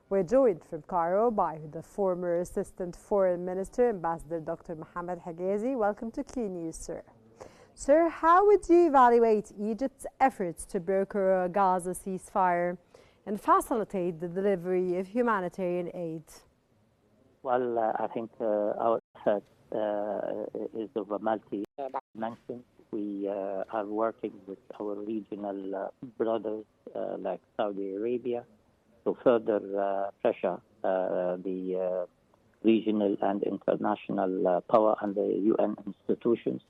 We're joined from Cairo by the former Assistant Foreign Minister, Ambassador Dr. Mohamed Higazy. Welcome to Qnews, sir. Sir, how would you evaluate Egypt's efforts to broker a Gaza ceasefire and facilitate the delivery of humanitarian aid? Well, I think our effort is of a multi-dimension. We are working with our regional brothers like Saudi Arabia to further pressure the regional and international power and the UN institutions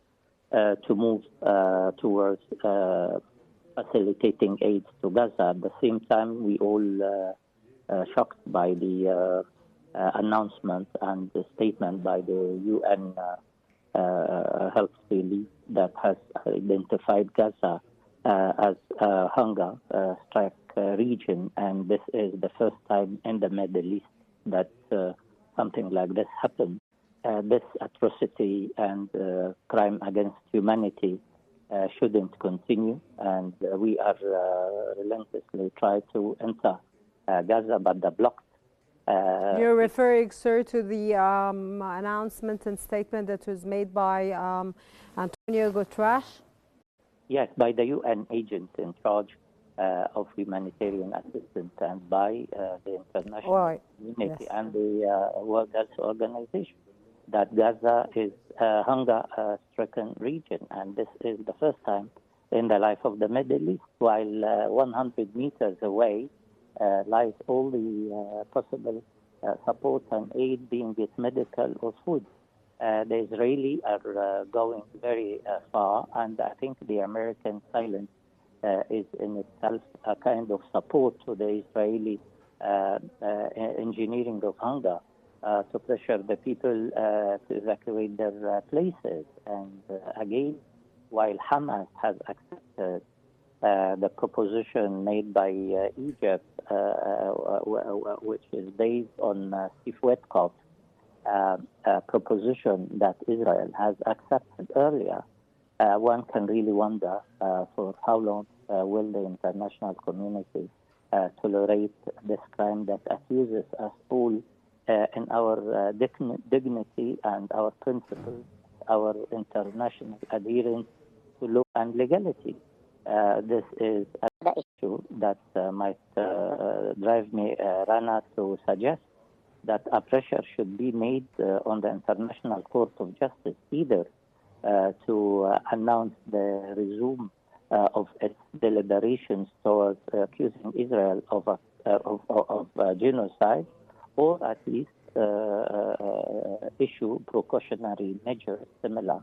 to move towards facilitating aid to Gaza. At the same time, we all shocked by the announcement and the statement by the UN Health Relief that has identified Gaza as a hunger strike region, and this is the first time in the Middle East that something like this happened. This atrocity and crime against humanity shouldn't continue, and we are relentlessly trying to enter Gaza, but they're blocked. You're referring, sir, to the announcement and statement that was made by Antonio Guterres? Yes, by the UN agent in charge of humanitarian assistance and by the international community and the World Health Organization, that Gaza is a hunger-stricken region, and this is the first time in the life of the Middle East, while 100 meters away lies all the possible support and aid, being it medical or food. The Israelis are going very far, and I think the American silence is in itself a kind of support to the Israeli engineering of hunger to pressure the people to evacuate their places. And again, while Hamas has accepted the proposition made by Egypt, which is based on Steve Witkoff's proposition that Israel has accepted earlier, one can really wonder for how long will the international community tolerate this crime that accuses us all in our dignity and our principles, our international adherence to law and legality. This is an issue that might drive me, Rana, to suggest that a pressure should be made on the International Court of Justice, either to announce the resume of its deliberations towards accusing Israel of genocide, or at least issue precautionary measures similar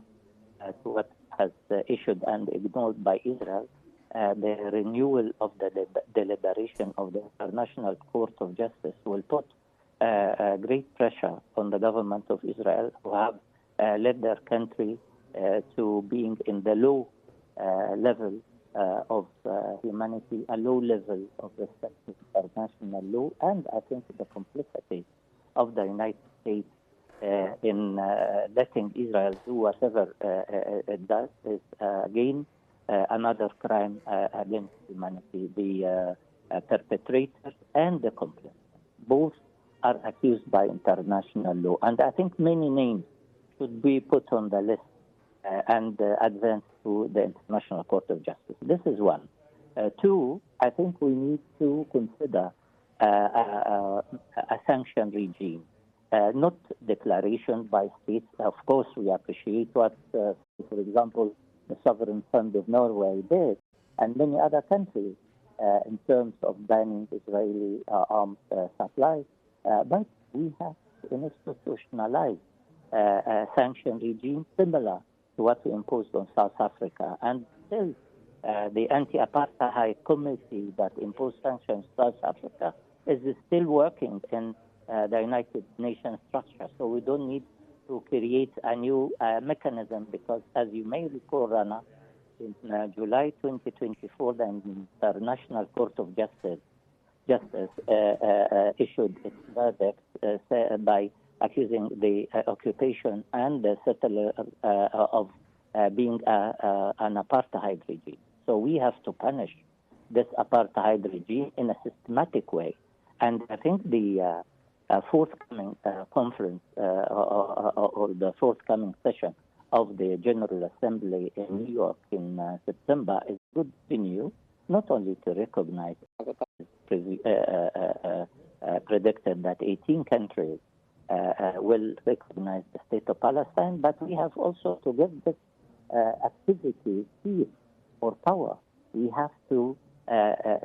to what has issued and ignored by Israel. The renewal of the deliberation of the International Court of Justice will put great pressure on the government of Israel, who have led their country to being in the low level of humanity, a low level of respect to international law, and I think the complicity of the United States in letting Israel do whatever it does is again another crime against humanity. The perpetrator and the complice both are accused by international law, and I think many names should be put on the list and advanced to the International Court of Justice. This is one. Two, I think we need to consider a sanction regime, not declaration by states. Of course, we appreciate what, for example, the Sovereign Fund of Norway did, and many other countries in terms of banning Israeli arms supply. But we have to institutionalize a sanction regime similar to what we imposed on South Africa. And still, the anti-apartheid committee that imposed sanctions on South Africa is still working in the United Nations structure. So we don't need to create a new mechanism, because as you may recall, Rana, in July 2024, the International Court of Justice issued its verdict by accusing the occupation and the settler of being an apartheid regime. So we have to punish this apartheid regime in a systematic way. And I think the forthcoming conference or the forthcoming session of the General Assembly in New York in September is a good venue, not only to recognize predicted that 18 countries will recognize the state of Palestine, but we have also to give this activity peace or power. We have to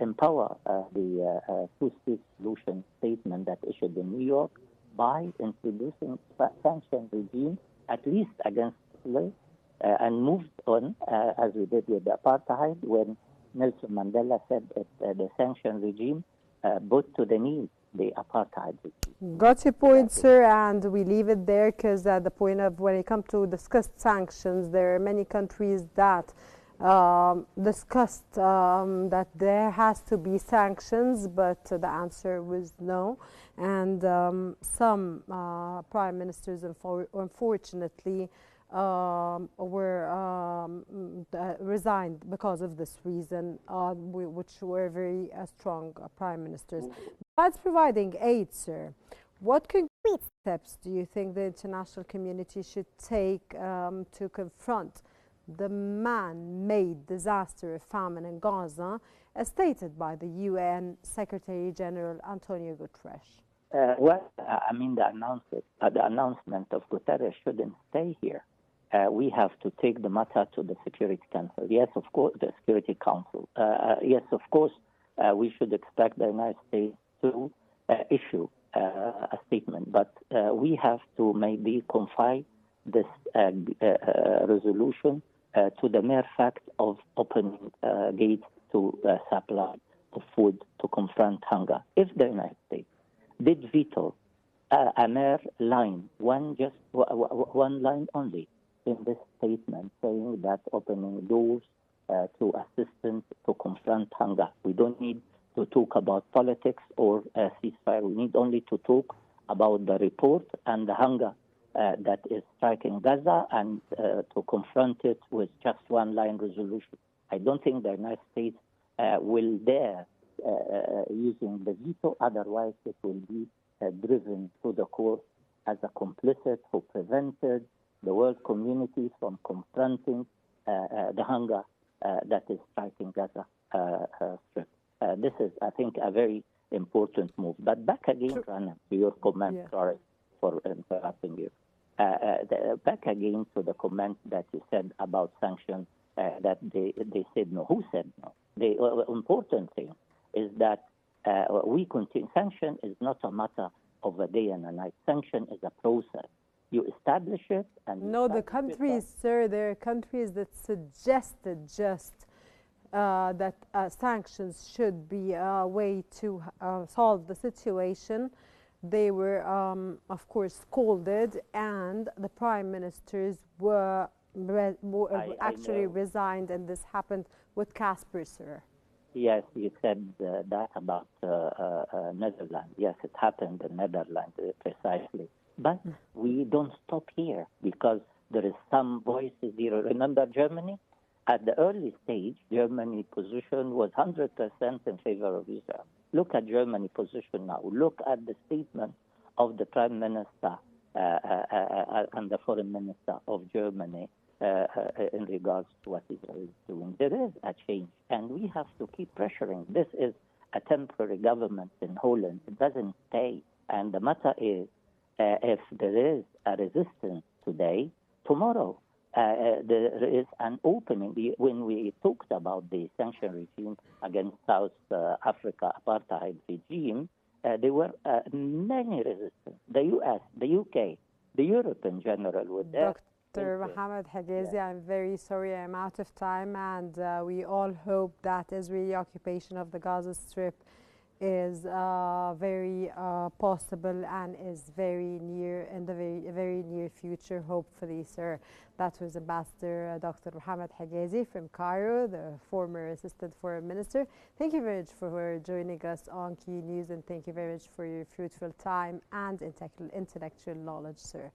empower the two-state solution statement that issued in New York by introducing sanction regime, at least against Israel, and moved on, as we did with the apartheid, when Nelson Mandela said that the sanction regime put to the knees the apartheid regime. Got your point, sir, and we leave it there because at the point of when it comes to discuss sanctions, there are many countries that discussed that there has to be sanctions, but the answer was no. And some prime ministers, unfortunately, were resigned because of this reason, which were very strong prime ministers. Besides providing aid, sir, what concrete steps do you think the international community should take to confront the man-made disaster of famine in Gaza, as stated by the UN Secretary General Antonio Guterres? I mean, the announcement of Guterres shouldn't stay here. We have to take the matter to the Security Council. Yes, of course, the Security Council. Yes, of course, we should expect the United States to issue a statement, but we have to maybe confine this resolution to the mere fact of opening gates to supply of food to confront hunger. If the United States did veto a mere line, one line only in this statement, saying that opening doors to assistance to confront hunger. We don't need to talk about politics or ceasefire. We need only to talk about the report and the hunger that is striking Gaza, and to confront it with just one line resolution. I don't think the United States will dare using the veto, otherwise it will be driven to the court as a complicit who prevented the world community from confronting the hunger that is striking Gaza Strip. This is, I think, a very important move. But back again, Rana, to your comment, sorry for interrupting you. Back again to the comment that you said about sanctions, that they said no. Who said no? The important thing is that we continue. Sanction is not a matter of a day and a night. Sanction is a process. You establish it, and no, the countries, sir, there are countries that suggested just that sanctions should be a way to solve the situation. They were, of course, scolded, and the prime ministers were actually resigned, and this happened with Casper, sir. Yes, you said that about Netherlands. Yes, it happened in Netherlands, precisely. But we don't stop here, because there is some voices here. Remember Germany? At the early stage, Germany's position was 100% in favor of Israel. Look at Germany's position now. Look at the statement of the Prime Minister and the Foreign Minister of Germany in regards to what Israel is doing. There is a change, and we have to keep pressuring. This is a temporary government in Holland. It doesn't stay. And the matter is, if there is a resistance today, tomorrow there is an opening. When we talked about the sanction regime against South Africa apartheid regime, there were many resistance. The U.S., the U.K., the Europe in general with that. Dr. Mohamed Higazy, I'm very sorry I'm out of time, and we all hope that Israeli occupation of the Gaza Strip is very possible and is very near in the very near future, hopefully, sir. That was Ambassador Dr. Mohamed Higazy from Cairo, the former Assistant Foreign Minister. Thank you very much for joining us on Qnews, and thank you very much for your fruitful time and intellectual knowledge, sir.